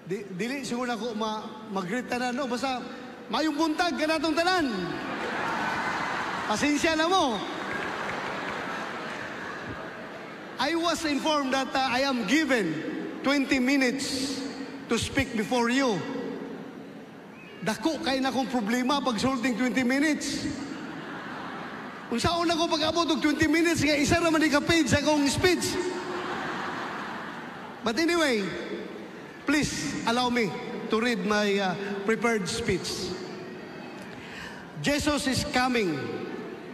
Dili siguro ako mag-greet tanan, no? Basta, mayong buntag ka natong tanan. Pasensya na mo. I was informed that I am given 20 minutes to speak before you. Dako kay na kong problema pag sulting 20 minutes. Kung saan ako pag-abot og 20 minutes, nga isa naman ika-page sa akong speech. But anyway, please allow me to read my prepared speech. Jesus is coming.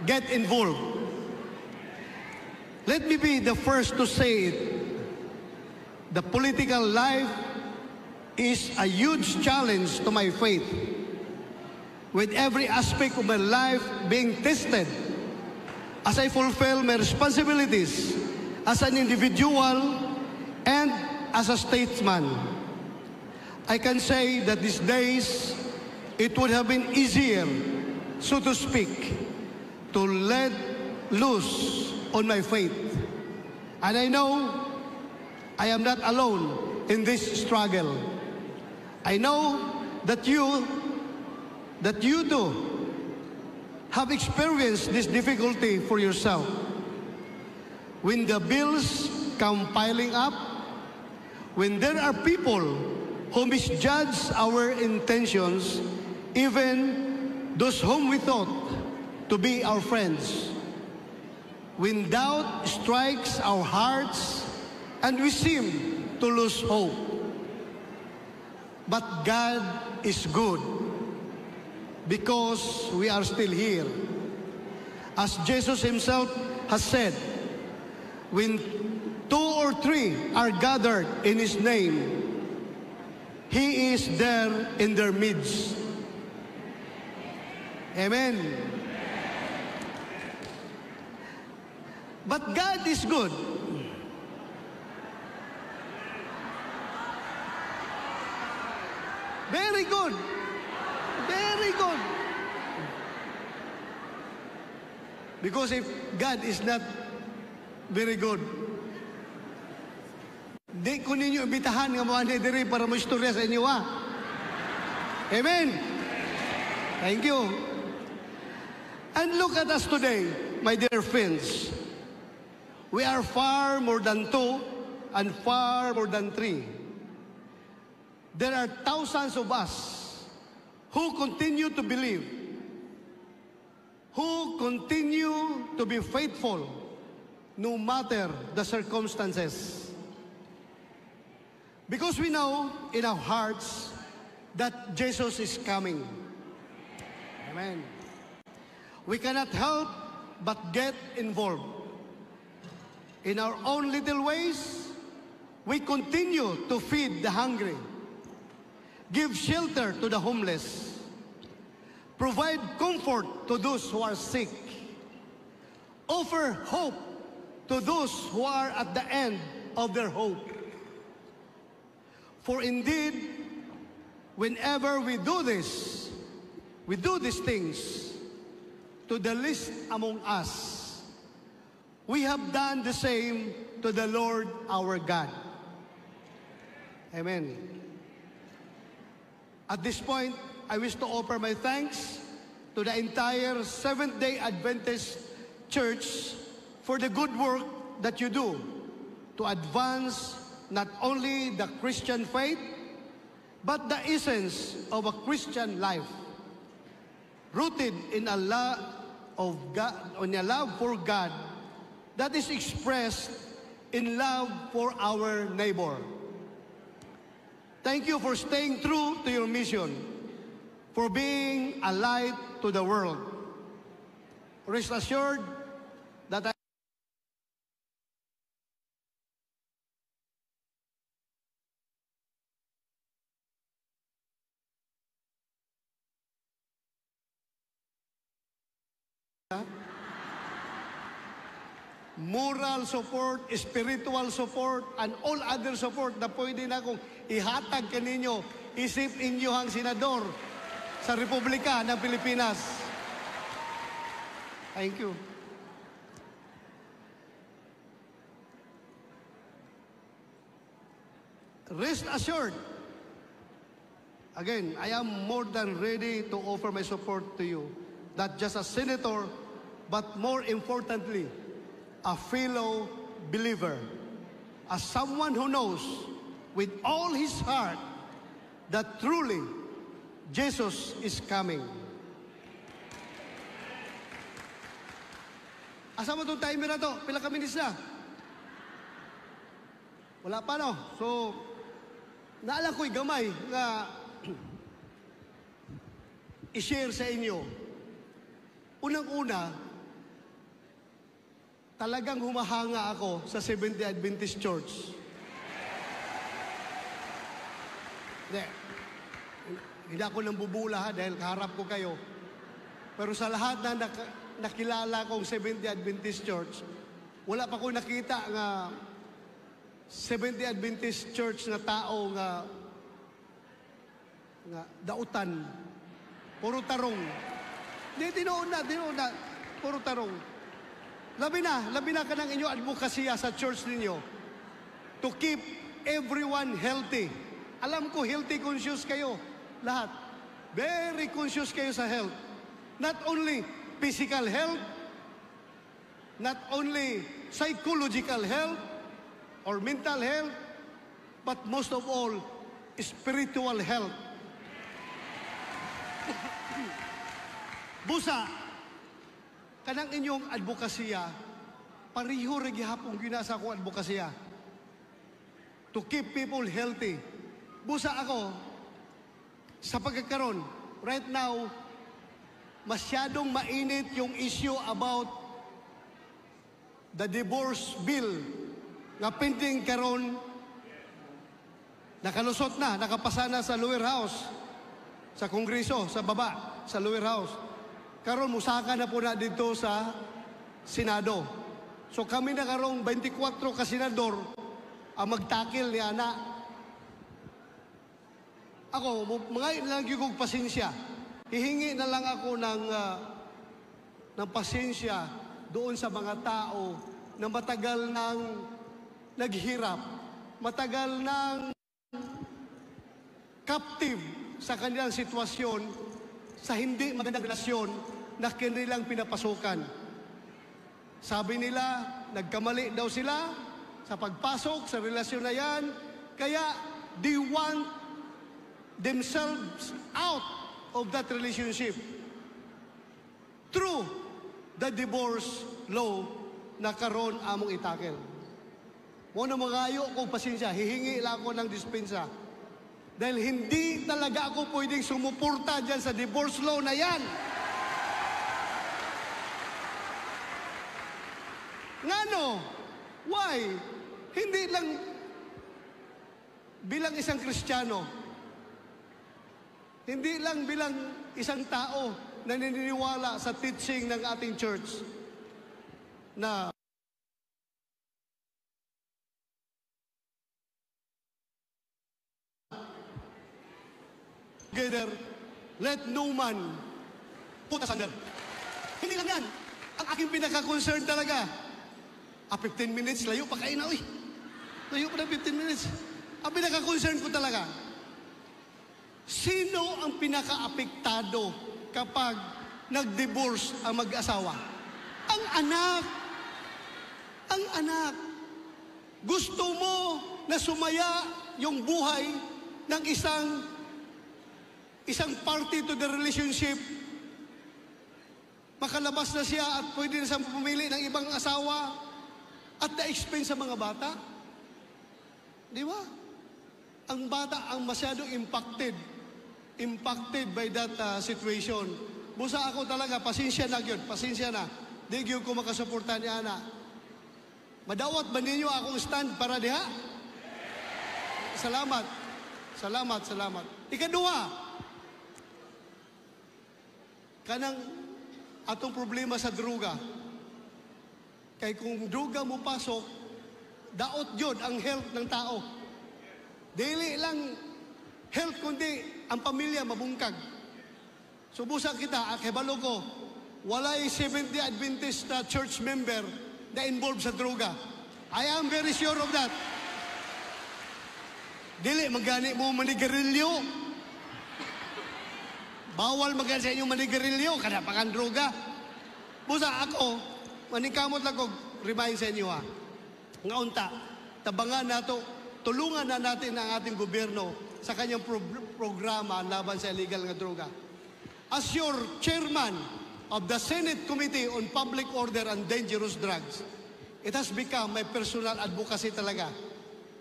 Get involved. Let me be the first to say it. The political life is a huge challenge to my faith, with every aspect of my life being tested as I fulfill my responsibilities as an individual and as a statesman. I can say that these days it would have been easier, so to speak, to let loose on my faith. And I know I am not alone in this struggle. I know that you too have experienced this difficulty for yourself. When the bills come piling up, when there are people who misjudge our intentions, even those whom we thought to be our friends, when doubt strikes our hearts and we seem to lose hope. But God is good because we are still here. As Jesus himself has said, when 2 or 3 are gathered in his name, he is there in their midst. Amen. But God is good. Very good. Very good. Because if God is not very good, di ko ninyo imbitahan nga mga diri para mo istorya sa inyo, ha? Amen. Thank you. And look at us today, my dear friends. We are far more than 2 and far more than 3. There are thousands of us who continue to believe, who continue to be faithful no matter the circumstances. Because we know in our hearts that Jesus is coming. Amen. We cannot help but get involved. In our own little ways, we continue to feed the hungry, give shelter to the homeless, provide comfort to those who are sick, offer hope to those who are at the end of their hope. For indeed, whenever we do these things to the least among us, we have done the same to the Lord our God. Amen. At this point, I wish to offer my thanks to the entire Seventh-day Adventist Church for the good work that you do to advance not only the Christian faith, but the essence of a Christian life, rooted in a love of God, in a love for God, that is expressed in love for our neighbor. Thank you for staying true to your mission, for being a light to the world. Rest assured that moral support, spiritual support, and all other support na pwede na kong ihatag kaninyo, isip inyo ang senador sa Republika ng Pilipinas. Thank you. Rest assured Again, I am more than ready to offer my support to you, not just as senator, but more importantly, a fellow believer, as someone who knows with all his heart that truly Jesus is coming. Asa mo itong timer na to? Pila ka minutes na? Wala pa, no? So, naalala ko'y gamay na i-share sa inyo. Unang-una, talagang humahanga ako sa Seventh-day Adventist Church. Hindi ako nang bubula, dahil kaharap ko kayo. Pero sa lahat na nakilala kong Seventh-day Adventist Church, wala pa ko nakita nga Seventh-day Adventist Church na tao nga dautan. Puro tarong. Di, tinuon na. Puro tarong. Labi na ka ng inyo advokasya sa church ninyo to keep everyone healthy. Alam ko, healthy conscious kayo. Lahat. Very conscious kayo sa health. Not only physical health, not only psychological health or mental health, but most of all, spiritual health. Busa, kanang inyong advokasya, pariho rin gihapong ginasa ko advokasya to keep people healthy. Busa ako, sa pagkakaroon, right now, masyadong mainit yung issue about the divorce bill nga pending karon, nakalusot na, nakapasa na sa lower house, sa Kongreso, sa baba, sa lower house. Karon musaka na po na dito sa Senado. So kami na karong 24 ka senador ang magtakil ni ana. Ako, mga lang yung pasensya. Hihingi na lang ako ng pasensya doon sa mga tao na matagal nang naghirap, matagal nang captive sa kanilang sitwasyon, sa hindi magandang relasyon na kanilang pinapasukan. Sabi nila, nagkamali daw sila sa pagpasok sa relasyon na yan, kaya they want themselves out of that relationship through the divorce law na karon among itakel. Muna magayo kong pasensya, hihingi lang ako ng dispensa. Dahil hindi talaga ako pwedeng sumuporta dyan sa divorce law na yan. Ngano? Why? Hindi lang bilang isang Kristiyano, hindi lang bilang isang tao na naniniwala sa teaching ng ating church na together, let no man put asunder. Hindi lang yan. Ang aking pinaka-concern talaga, 15 minutes, layo pa kayo na, uy. Layo pa na 15 minutes. Ang pinaka-concern ko talaga, sino ang pinaka-apektado kapag nag-divorce ang mag-asawa? Ang anak. Ang anak. Gusto mo na sumaya yung buhay ng isang party to the relationship, makalabas na siya at pwede na siyang pumili ng ibang asawa at na-expense sa mga bata. Di ba? Ang bata ang masyadong impacted by that situation. Busa ako talaga, pasensya na yun, pasensya na. Di yun ko makasuporta ni Ana. Madawat ba ninyo akong stand para diha? Salamat. Ikaduha, kanang atong problema sa droga. Kay kung droga mo pasok, daot yun ang health ng tao. Dili lang health, kundi ang pamilya mabungkag. Subusa kita, akibalo ko, walay Seventh-day Adventist church member na involved sa droga. I am very sure of that. Dili, magani mo manigarilyo. Bawal magan sa inyong manigarilyo, kanapakan droga. Busa ako, manikamot lang ko, remind sa inyo ha. Nga unta, tabangan nato, tulungan na natin ang ating gobyerno sa kanyang programa laban sa illegal nga droga. As your chairman of the Senate Committee on Public Order and Dangerous Drugs, it has become my personal advocacy talaga,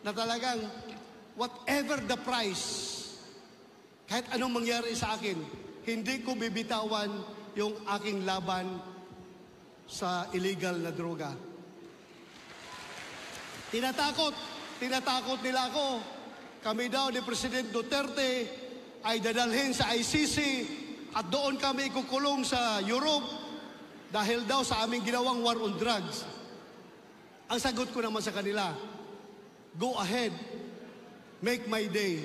na talagang whatever the price, kahit anong mangyari sa akin, hindi ko bibitawan yung aking laban sa illegal na droga. Tinatakot nila ako. Kami daw ni President Duterte ay dadalhin sa ICC at doon kami ikukulong sa Europe dahil daw sa aming ginawang war on drugs. Ang sagot ko naman sa kanila, go ahead, make my day.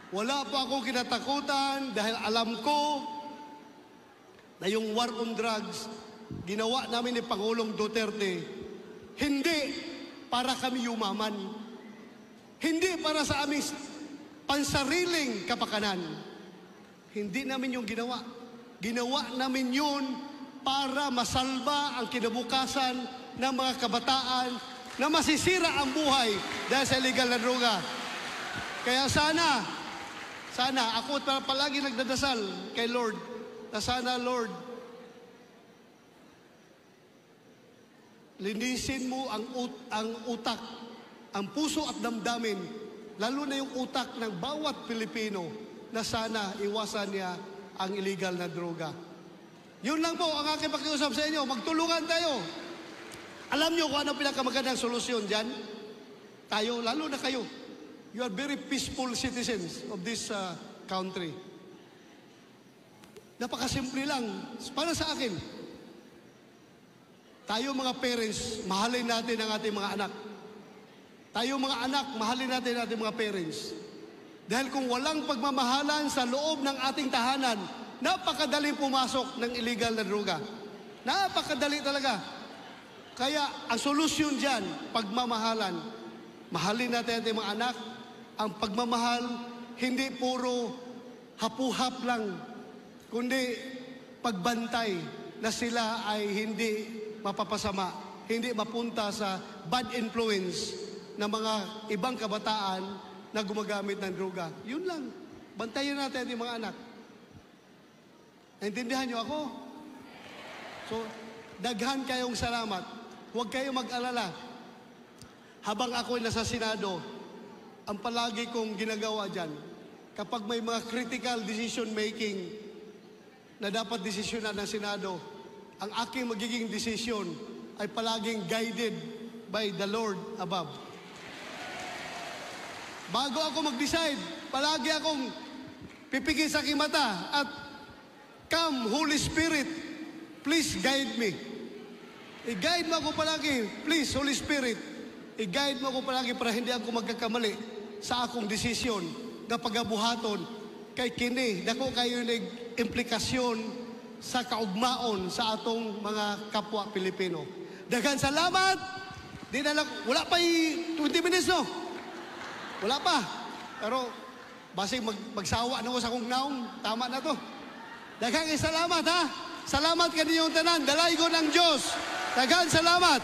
Wala po akong kinatakutan dahil alam ko na yung war on drugs, ginawa namin ni Pangulong Duterte, hindi para kami yumaman. Hindi para sa aming pansariling kapakanan. Hindi namin yung ginawa. Ginawa namin yun para masalba ang kinabukasan ng mga kabataan na masisira ang buhay dahil sa illegal na droga. Kaya sana ako palagi nagdadasal kay Lord na sana, Lord, linisin mo ang utak, ang puso at damdamin, lalo na yung utak ng bawat Pilipino na sana iwasan niya ang illegal na droga. Yun lang po ang aking pakiusap sa inyo. Magtulungan tayo. Alam niyo kung ano pinakamagandang solusyon dyan? Tayo, lalo na kayo. You are very peaceful citizens of this country. Napakasimple lang. Para sa akin, tayo mga parents, mahalin natin ang ating mga anak. Tayo mga anak, mahalin natin ang ating mga parents. Dahil kung walang pagmamahalan sa loob ng ating tahanan, napakadali pumasok ng illegal na droga. Napakadali talaga. Kaya ang solusyon dyan, pagmamahalan. Mahalin natin ang ating mga anak. Ang pagmamahal, hindi puro hapuhap lang, kundi pagbantay na sila ay hindi mapapasama, hindi mapunta sa bad influence ng mga ibang kabataan na gumagamit ng droga. Yun lang. Bantayan natin ang mga anak. Naintindihan niyo ako? So, daghan kayong salamat. Huwag kayong mag-alala. Habang ako'y nasa Senado, ang palagi kong ginagawa dyan, kapag may mga critical decision making na dapat desisyonan ng Senado, ang aking magiging desisyon ay palaging guided by the Lord above. Bago ako mag-decide, palagi akong pipigil sa aking mata at, come, Holy Spirit, please guide me. I-guide mo ako palagi, please, Holy Spirit. I-guide mo ako palagi para hindi ako magkakamali sa akong desisyon na pagabuhaton kay kini. Dako kayo nag-implikasyon sa kaugmaon sa atong mga kapwa Pilipino. Daghang salamat. Wala pa 20 minutes, no? Wala pa. Pero, basig magsawa na ko sa akong naong. Tama na to. Daghang salamat, ha? Salamat kaninyong tanan. Dalaygon ng Diyos. Daghang salamat.